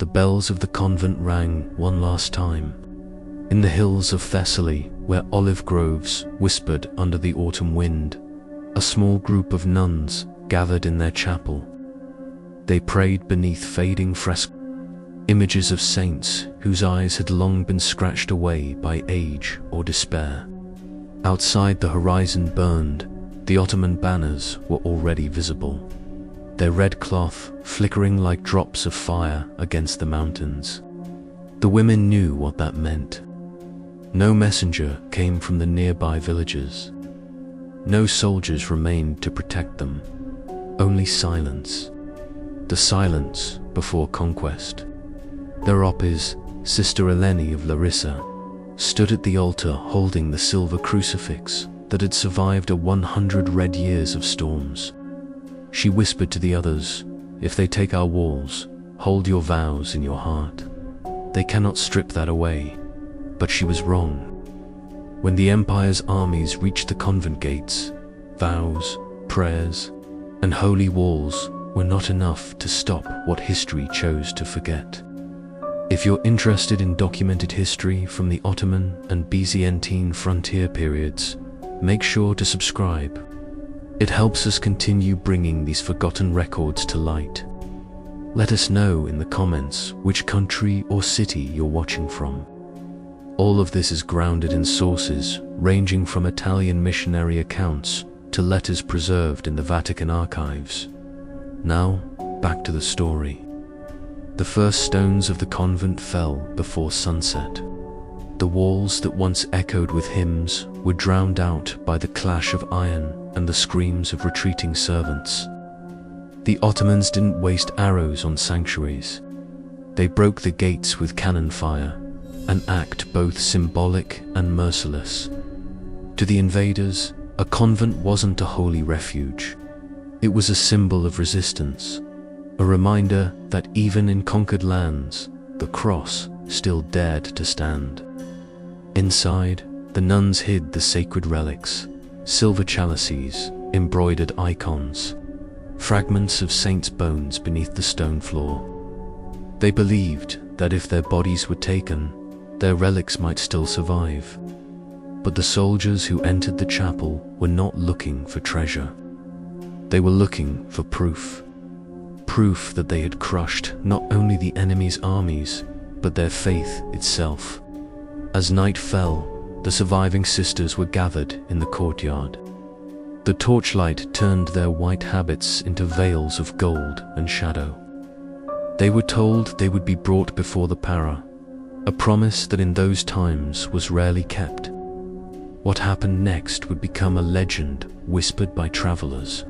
the bells of the convent rang one last time. In the hills of Thessaly, where olive groves whispered under the autumn wind, a small group of nuns gathered in their chapel. They prayed beneath fading frescoes, images of saints whose eyes had long been scratched away by age or despair. Outside, the horizon burned. The Ottoman banners were already visible, their red cloth flickering like drops of fire against the mountains. The women knew what that meant. No messenger came from the nearby villages. No soldiers remained to protect them. Only silence. The silence before conquest. Their Opis, Sister Eleni of Larissa, stood at the altar holding the silver crucifix that had survived 100 red years of storms. She whispered to the others, "If they take our walls, hold your vows in your heart. They cannot strip that away." But she was wrong. When the empire's armies reached the convent gates, vows, prayers, and holy walls were not enough to stop what history chose to forget. If you're interested in documented history from the Ottoman and Byzantine frontier periods, make sure to subscribe. It helps us continue bringing these forgotten records to light. Let us know in the comments which country or city you're watching from. All of this is grounded in sources ranging from Italian missionary accounts to letters preserved in the Vatican archives. Now, back to the story. The first stones of the convent fell before sunset. The walls that once echoed with hymns were drowned out by the clash of iron and the screams of retreating servants. The Ottomans didn't waste arrows on sanctuaries. They broke the gates with cannon fire, an act both symbolic and merciless. To the invaders, a convent wasn't a holy refuge. It was a symbol of resistance, a reminder that even in conquered lands, the cross still dared to stand. Inside, the nuns hid the sacred relics, silver chalices, embroidered icons, fragments of saints' bones beneath the stone floor. They believed that if their bodies were taken, their relics might still survive. But the soldiers who entered the chapel were not looking for treasure. They were looking for proof. Proof that they had crushed not only the enemy's armies, but their faith itself. As night fell, the surviving sisters were gathered in the courtyard. The torchlight turned their white habits into veils of gold and shadow. They were told they would be brought before the para, a promise that in those times was rarely kept. What happened next would become a legend whispered by travelers.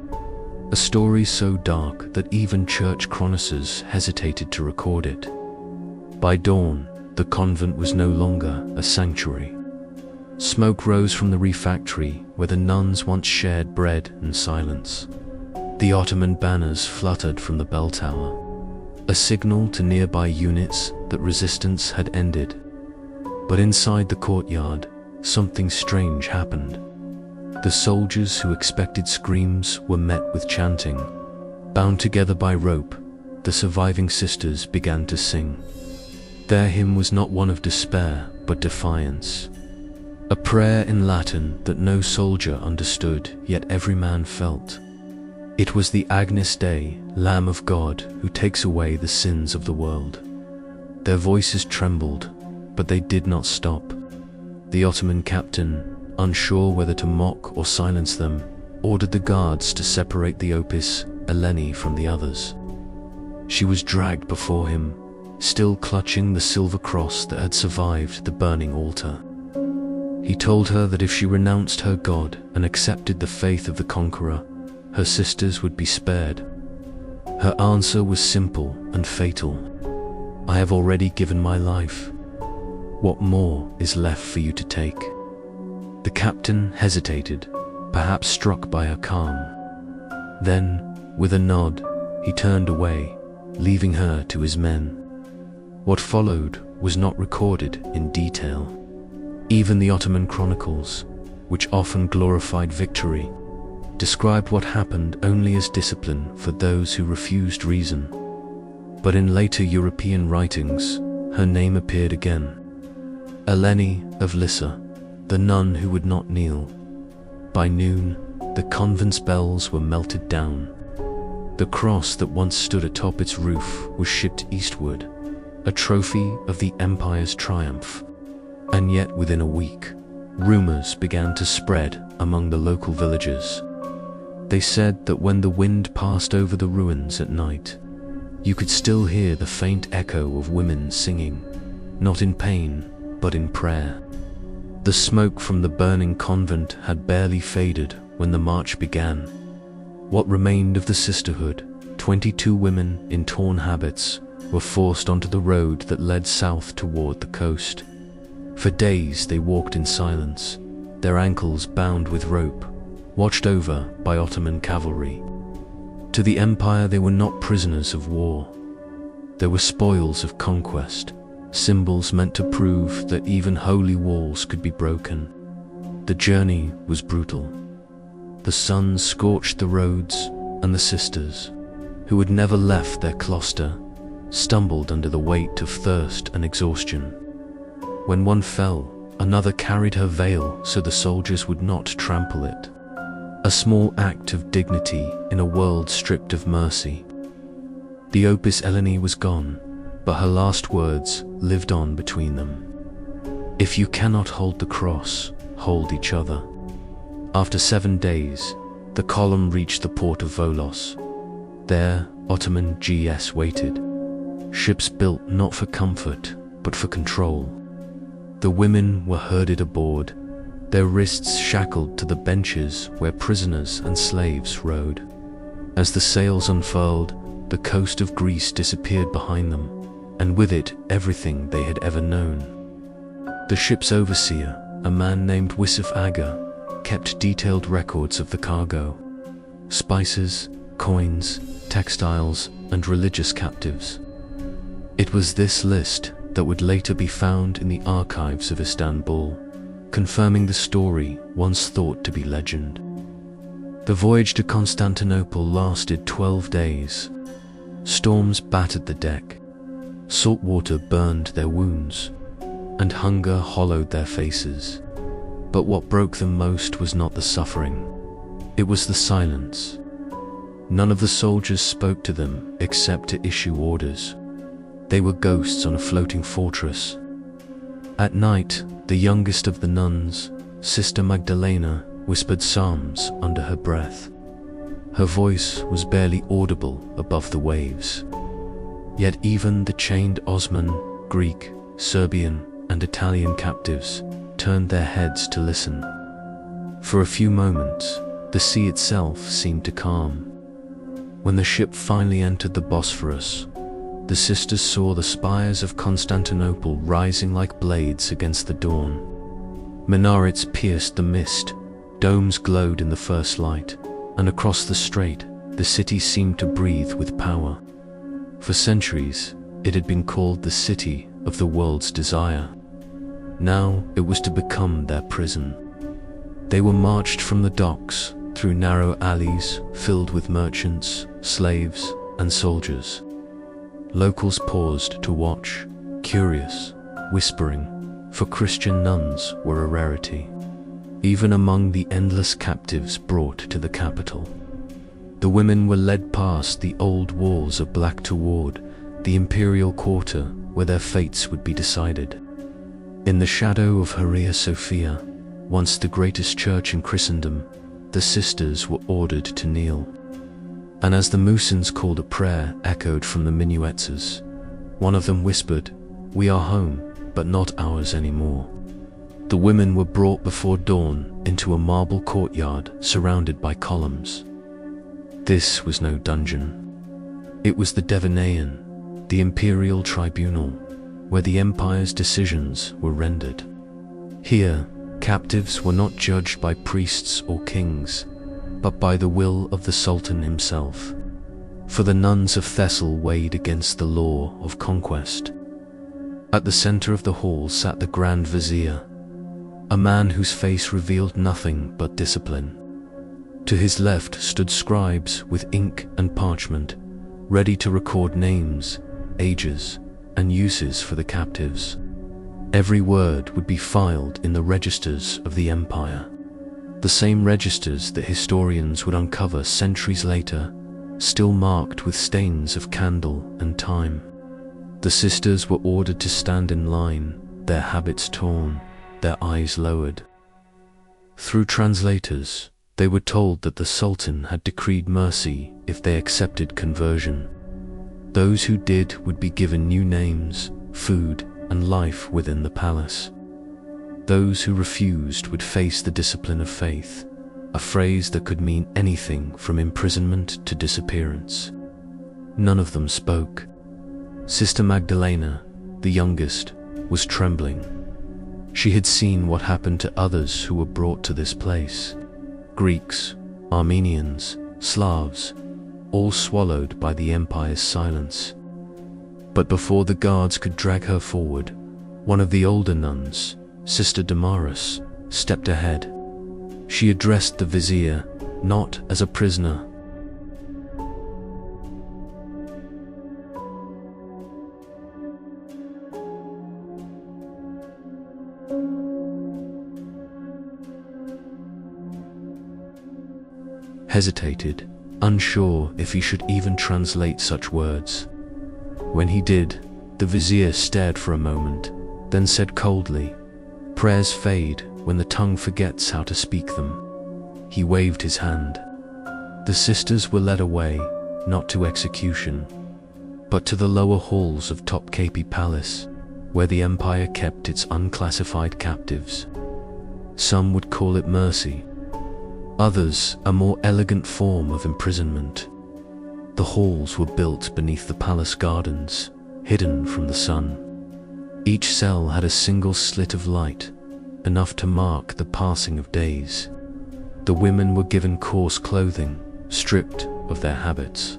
A story so dark that even church chroniclers hesitated to record it. By dawn, the convent was no longer a sanctuary. Smoke rose from the refectory where the nuns once shared bread and silence. The Ottoman banners fluttered from the bell tower, a signal to nearby units that resistance had ended. But inside the courtyard, something strange happened. The soldiers who expected screams were met with chanting. Bound together by rope, the surviving sisters began to sing. Their hymn was not one of despair, but defiance. A prayer in Latin that no soldier understood, yet every man felt. It was the Agnus Dei, Lamb of God, who takes away the sins of the world. Their voices trembled, but they did not stop. The Ottoman captain, unsure whether to mock or silence them, ordered the guards to separate the Opis Eleni from the others. She was dragged before him, still clutching the silver cross that had survived the burning altar. He told her that if she renounced her God and accepted the faith of the conqueror, her sisters would be spared. Her answer was simple and fatal. "I have already given my life. What more is left for you to take?" The captain hesitated, perhaps struck by her calm. Then, with a nod, he turned away, leaving her to his men. What followed was not recorded in detail. Even the Ottoman chronicles, which often glorified victory, described what happened only as discipline for those who refused reason. but in later European writings, her name appeared again. Eleni of Lissa, the nun who would not kneel. By noon, the convent's bells were melted down. The cross that once stood atop its roof was shipped eastward, a trophy of the empire's triumph. And yet within a week, rumors began to spread among the local villagers. They said that when the wind passed over the ruins at night, you could still hear the faint echo of women singing, not in pain, but in prayer. The smoke from the burning convent had barely faded when the march began. What remained of the sisterhood, 22 women in torn habits, were forced onto the road that led south toward the coast. For days they walked in silence, their ankles bound with rope, watched over by Ottoman cavalry. To the empire they were not prisoners of war. They were spoils of conquest, symbols meant to prove that even holy walls could be broken. The journey was brutal. The sun scorched the roads, and the sisters, who had never left their cloister, stumbled under the weight of thirst and exhaustion. When one fell, another carried her veil so the soldiers would not trample it. A small act of dignity in a world stripped of mercy. The Opus Eleni was gone, but her last words lived on between them. If you cannot hold the cross, hold each other. After 7 days, the column reached the port of Volos. There, Ottoman GS waited. Ships built not for comfort, but for control. The women were herded aboard, their wrists shackled to the benches where prisoners and slaves rode. As the sails unfurled, the coast of Greece disappeared behind them, and with it everything they had ever known. The ship's overseer, a man named Wisif Aga, kept detailed records of the cargo: spices, coins, textiles, and religious captives. It was this list that would later be found in the archives of Istanbul, confirming the story once thought to be legend. The voyage to Constantinople lasted 12 days. Storms battered the deck, salt water burned their wounds, and hunger hollowed their faces. But what broke them most was not the suffering. It was the silence. None of the soldiers spoke to them except to issue orders. They were ghosts on a floating fortress. At night, the youngest of the nuns, Sister Magdalena, whispered psalms under her breath. Her voice was barely audible above the waves. Yet even the chained Osman, Greek, Serbian, and Italian captives turned their heads to listen. For a few moments, the sea itself seemed to calm. When the ship finally entered the Bosphorus, the sisters saw the spires of Constantinople rising like blades against the dawn. Minarets pierced the mist, domes glowed in the first light, and across the strait, the city seemed to breathe with power. For centuries, it had been called the city of the world's desire. Now it was to become their prison. They were marched from the docks through narrow alleys filled with merchants, slaves, and soldiers. Locals paused to watch, curious, whispering, for Christian nuns were a rarity, even among the endless captives brought to the capital. The women were led past the old walls of Black toward the imperial quarter where their fates would be decided. In the shadow of Hagia Sophia, once the greatest church in Christendom, the sisters were ordered to kneel. And as the muezzins called a prayer echoed from the minarets, one of them whispered, "We are home, but not ours anymore." The women were brought before dawn into a marble courtyard surrounded by columns. This was no dungeon. It was the Devanean, the imperial tribunal, where the empire's decisions were rendered. Here, captives were not judged by priests or kings, but by the will of the Sultan himself. For the nuns of Thessaly weighed against the law of conquest. At the center of the hall sat the Grand Vizier, a man whose face revealed nothing but discipline. To his left stood scribes with ink and parchment, ready to record names, ages, and uses for the captives. Every word would be filed in the registers of the empire, the same registers that historians would uncover centuries later, still marked with stains of candle and time. The sisters were ordered to stand in line, their habits torn, their eyes lowered. Through translators, they were told that the Sultan had decreed mercy if they accepted conversion. Those who did would be given new names, food, and life within the palace. Those who refused would face the discipline of faith, a phrase that could mean anything from imprisonment to disappearance. None of them spoke. Sister Magdalena, the youngest, was trembling. She had seen what happened to others who were brought to this place. Greeks, Armenians, Slavs, all swallowed by the empire's silence. But before the guards could drag her forward, one of the older nuns, Sister Damaris, stepped ahead. She addressed the vizier, not as a prisoner. Hesitated, unsure if he should even translate such words. When he did, the vizier stared for a moment, then said coldly, "Prayers fade when the tongue forgets how to speak them." He waved his hand. The sisters were led away, not to execution, but to the lower halls of Topkapi Palace, where the empire kept its unclassified captives. Some would call it mercy, others a more elegant form of imprisonment. The halls were built beneath the palace gardens, hidden from the sun. Each cell had a single slit of light, enough to mark the passing of days. The women were given coarse clothing, stripped of their habits,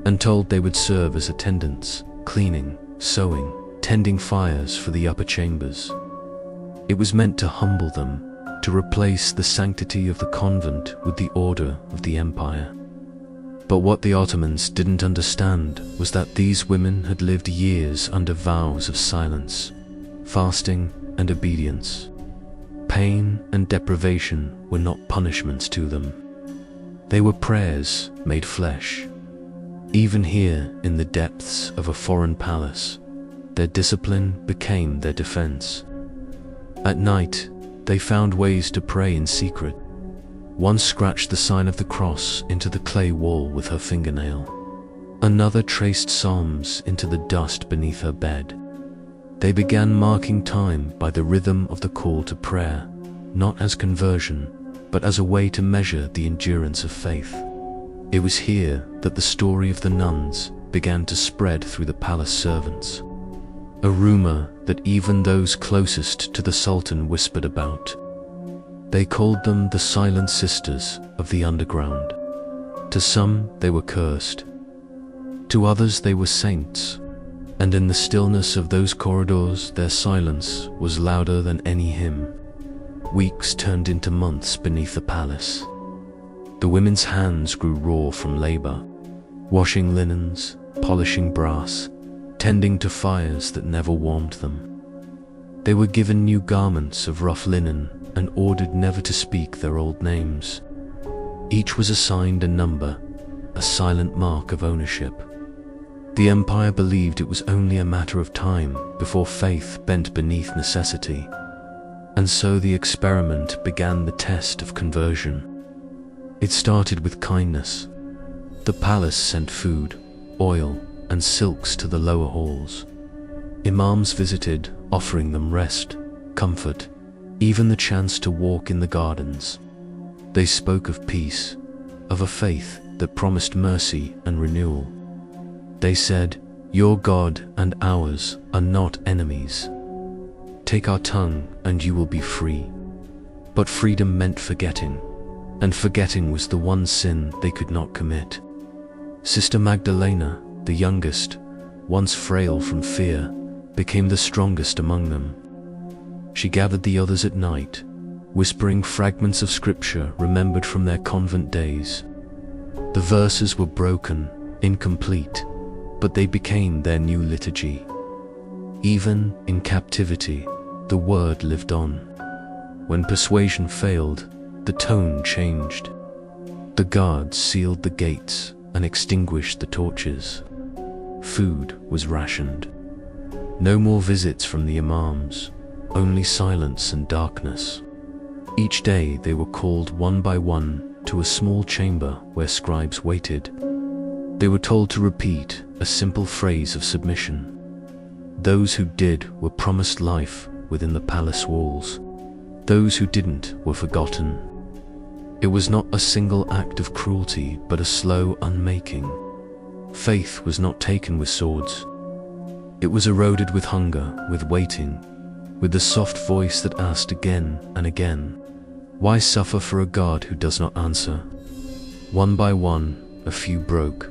and told they would serve as attendants, cleaning, sewing, tending fires for the upper chambers. It was meant to humble them, to replace the sanctity of the convent with the order of the empire. But what the Ottomans didn't understand was that these women had lived years under vows of silence, fasting and obedience. Pain and deprivation were not punishments to them. They were prayers made flesh. Even here, in the depths of a foreign palace, their discipline became their defense. At night, they found ways to pray in secret. One scratched the sign of the cross into the clay wall with her fingernail. Another traced psalms into the dust beneath her bed. They began marking time by the rhythm of the call to prayer, not as conversion, but as a way to measure the endurance of faith. It was here that the story of the nuns began to spread through the palace servants. A rumor that even those closest to the Sultan whispered about. They called them the Silent Sisters of the Underground. To some, they were cursed. To others, they were saints. And in the stillness of those corridors, their silence was louder than any hymn. Weeks turned into months beneath the palace. The women's hands grew raw from labor, washing linens, polishing brass, tending to fires that never warmed them. They were given new garments of rough linen and ordered never to speak their old names. Each was assigned a number, a silent mark of ownership. The empire believed it was only a matter of time before faith bent beneath necessity. And so the experiment began, the test of conversion. It started with kindness. The palace sent food, oil, and silks to the lower halls. Imams visited, offering them rest, comfort, even the chance to walk in the gardens. They spoke of peace, of a faith that promised mercy and renewal. They said, "Your God and ours are not enemies. Take our tongue and you will be free." But freedom meant forgetting, and forgetting was the one sin they could not commit. Sister Magdalena, the youngest, once frail from fear, became the strongest among them. She gathered the others at night, whispering fragments of scripture remembered from their convent days. The verses were broken, incomplete, but they became their new liturgy. Even in captivity, the word lived on. When persuasion failed, the tone changed. The guards sealed the gates and extinguished the torches. Food was rationed. No more visits from the imams, only silence and darkness. Each day they were called one by one to a small chamber where scribes waited. They were told to repeat a simple phrase of submission. Those who did were promised life within the palace walls. Those who didn't were forgotten. It was not a single act of cruelty, but a slow unmaking. Faith was not taken with swords. It was eroded with hunger, with waiting, with the soft voice that asked again and again, "Why suffer for a God who does not answer?" One by one, a few broke.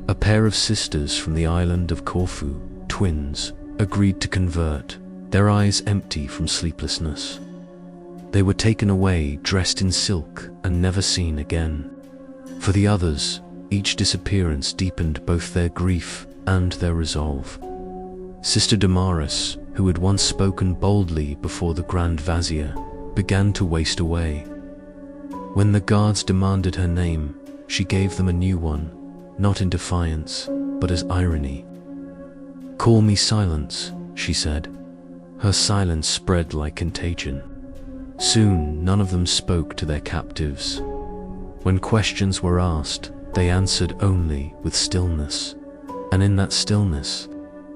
A pair of sisters from the island of Corfu, twins, agreed to convert, their eyes empty from sleeplessness. They were taken away, dressed in silk, and never seen again. For the others, each disappearance deepened both their grief and their resolve. Sister Damaris, who had once spoken boldly before the Grand Vizier, began to waste away. When the guards demanded her name, she gave them a new one, not in defiance, but as irony. "Call me Silence," she said. Her silence spread like contagion. Soon, none of them spoke to their captives. When questions were asked, they answered only with stillness. And in that stillness,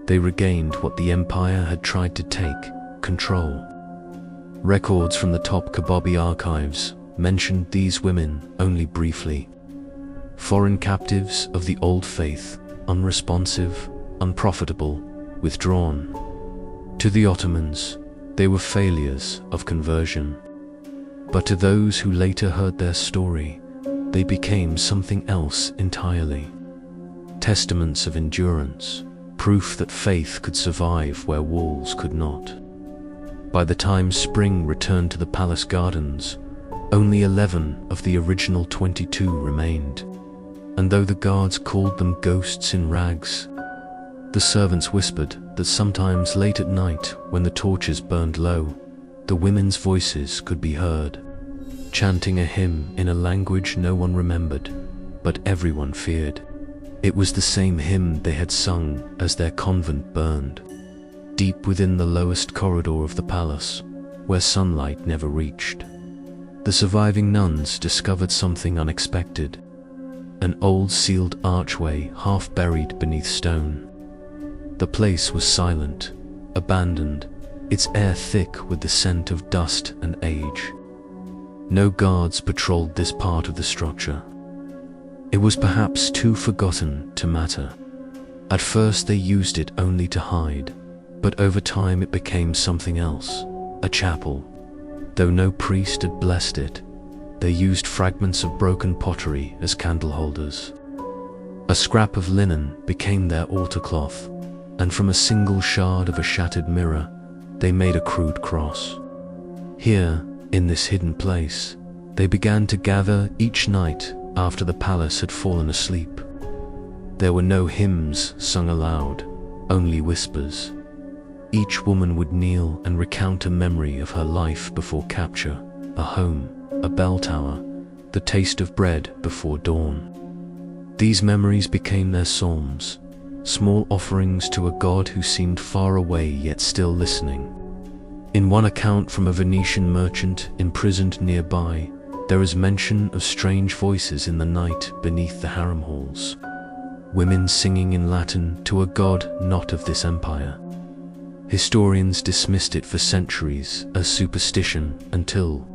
they regained what the empire had tried to take, control. Records from the top Kababi archives mentioned these women only briefly. Foreign captives of the old faith, unresponsive, unprofitable, withdrawn. To the Ottomans, they were failures of conversion. But to those who later heard their story, they became something else entirely. Testaments of endurance, proof that faith could survive where walls could not. By the time spring returned to the palace gardens, only 11 of the original 22 remained. And though the guards called them ghosts in rags, the servants whispered that sometimes late at night, when the torches burned low, the women's voices could be heard, chanting a hymn in a language no one remembered, but everyone feared. It was the same hymn they had sung as their convent burned, deep within the lowest corridor of the palace, where sunlight never reached. The surviving nuns discovered something unexpected: an old sealed archway half buried beneath stone. The place was silent, abandoned, its air thick with the scent of dust and age. No guards patrolled this part of the structure. It was perhaps too forgotten to matter. At first they used it only to hide, but over time it became something else, a chapel. Though no priest had blessed it, they used fragments of broken pottery as candle holders. A scrap of linen became their altar cloth, and from a single shard of a shattered mirror, they made a crude cross. Here, in this hidden place, they began to gather each night after the palace had fallen asleep. There were no hymns sung aloud, only whispers. Each woman would kneel and recount a memory of her life before capture, a home, a bell tower, the taste of bread before dawn. These memories became their psalms, small offerings to a God who seemed far away yet still listening. In one account from a Venetian merchant imprisoned nearby, there is mention of strange voices in the night beneath the harem halls, women singing in Latin to a God not of this empire. Historians dismissed it for centuries as superstition until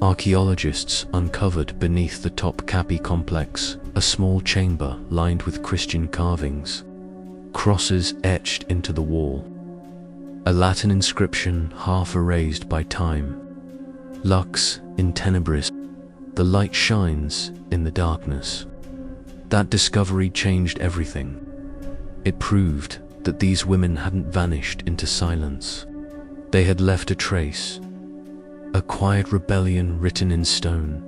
archaeologists uncovered beneath the Topkapi complex a small chamber lined with Christian carvings, crosses etched into the wall, a Latin inscription half erased by time. Lux in tenebris, the light shines in the darkness. That discovery changed everything. It proved that these women hadn't vanished into silence. They had left a trace, a quiet rebellion written in stone.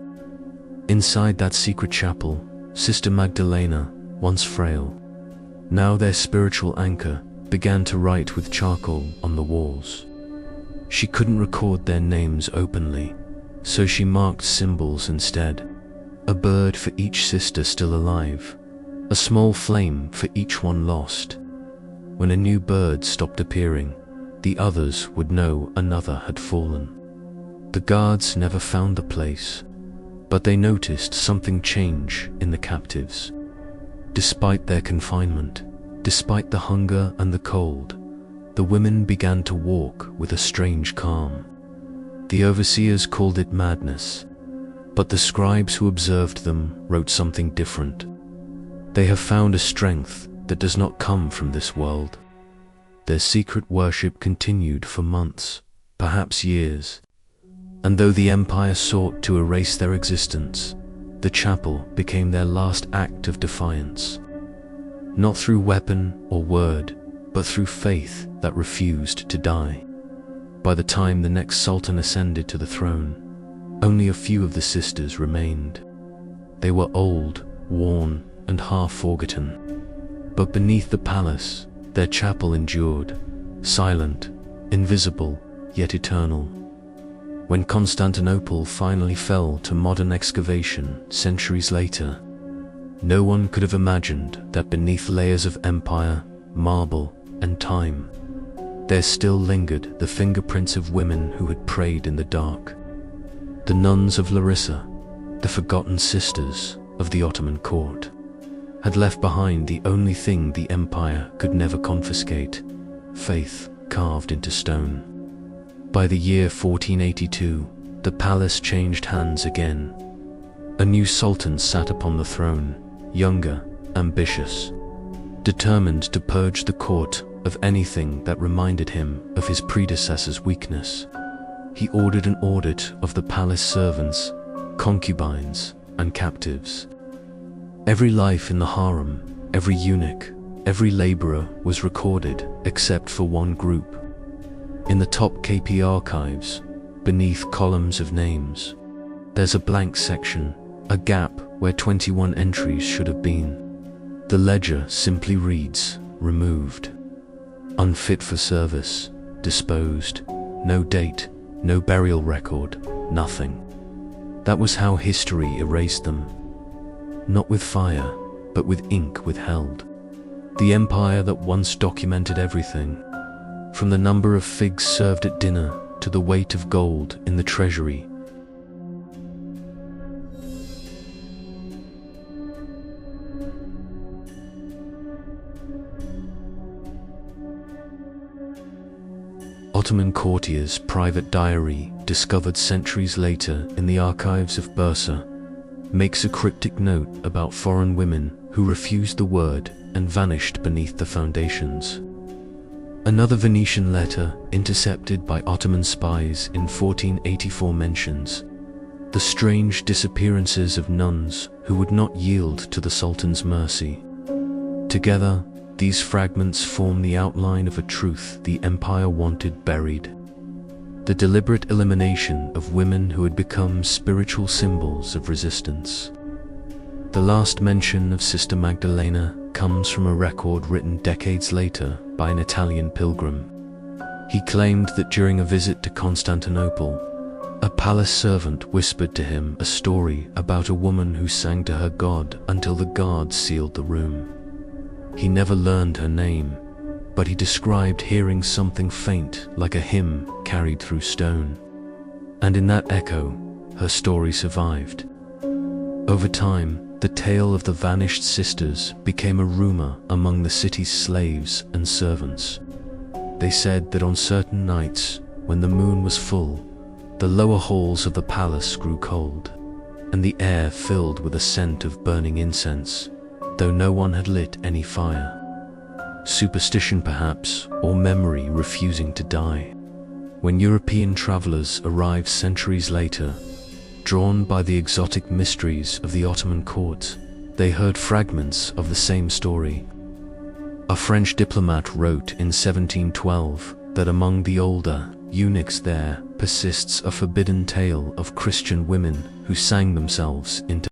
Inside that secret chapel, Sister Magdalena, once frail, Now their spiritual anchor began to write with charcoal on the walls. She couldn't record their names openly, so she marked symbols instead. A bird for each sister still alive, a small flame for each one lost. When a new bird stopped appearing, the others would know another had fallen. The guards never found the place, but they noticed something change in the captives. Despite their confinement, despite the hunger and the cold, the women began to walk with a strange calm. The overseers called it madness, but the scribes who observed them wrote something different. They have found a strength that does not come from this world. Their secret worship continued for months, perhaps years, and though the empire sought to erase their existence, the chapel became their last act of defiance. Not through weapon or word, but through faith that refused to die. By the time the next sultan ascended to the throne, only a few of the sisters remained. They were old, worn, and half forgotten. But beneath the palace, their chapel endured, silent, invisible, yet eternal. When Constantinople finally fell to modern excavation centuries later, no one could have imagined that beneath layers of empire, marble, and time, there still lingered the fingerprints of women who had prayed in the dark. The nuns of Larissa, the forgotten sisters of the Ottoman court, had left behind the only thing the empire could never confiscate: faith carved into stone. By the year 1482, the palace changed hands again. A new sultan sat upon the throne, younger, ambitious, determined to purge the court of anything that reminded him of his predecessor's weakness. He ordered an audit of the palace servants, concubines, and captives. Every life in the harem, every eunuch, every laborer was recorded except for one group. In the top KP archives, beneath columns of names, there's a blank section, a gap where 21 entries should have been. The ledger simply reads, removed. Unfit for service, disposed, no date, no burial record, nothing. That was how history erased them. Not with fire, but with ink withheld. The empire that once documented everything, from the number of figs served at dinner to the weight of gold in the treasury. Ottoman courtier's private diary, discovered centuries later in the archives of Bursa, makes a cryptic note about foreign women who refused the word and vanished beneath the foundations. Another Venetian letter, intercepted by Ottoman spies in 1484, mentions the strange disappearances of nuns who would not yield to the Sultan's mercy. Together, these fragments form the outline of a truth the empire wanted buried: the deliberate elimination of women who had become spiritual symbols of resistance. The last mention of Sister Magdalena comes from a record written decades later by an Italian pilgrim. He claimed that during a visit to Constantinople, a palace servant whispered to him a story about a woman who sang to her god until the guards sealed the room. He never learned her name, but he described hearing something faint like a hymn carried through stone. And in that echo, her story survived. Over time, the tale of the vanished sisters became a rumor among the city's slaves and servants. They said that on certain nights, when the moon was full, the lower halls of the palace grew cold, and the air filled with a scent of burning incense, though no one had lit any fire. Superstition perhaps, or memory refusing to die. When European travelers arrived centuries later, drawn by the exotic mysteries of the Ottoman court, they heard fragments of the same story. A French diplomat wrote in 1712 that among the older eunuchs there persists a forbidden tale of Christian women who sang themselves into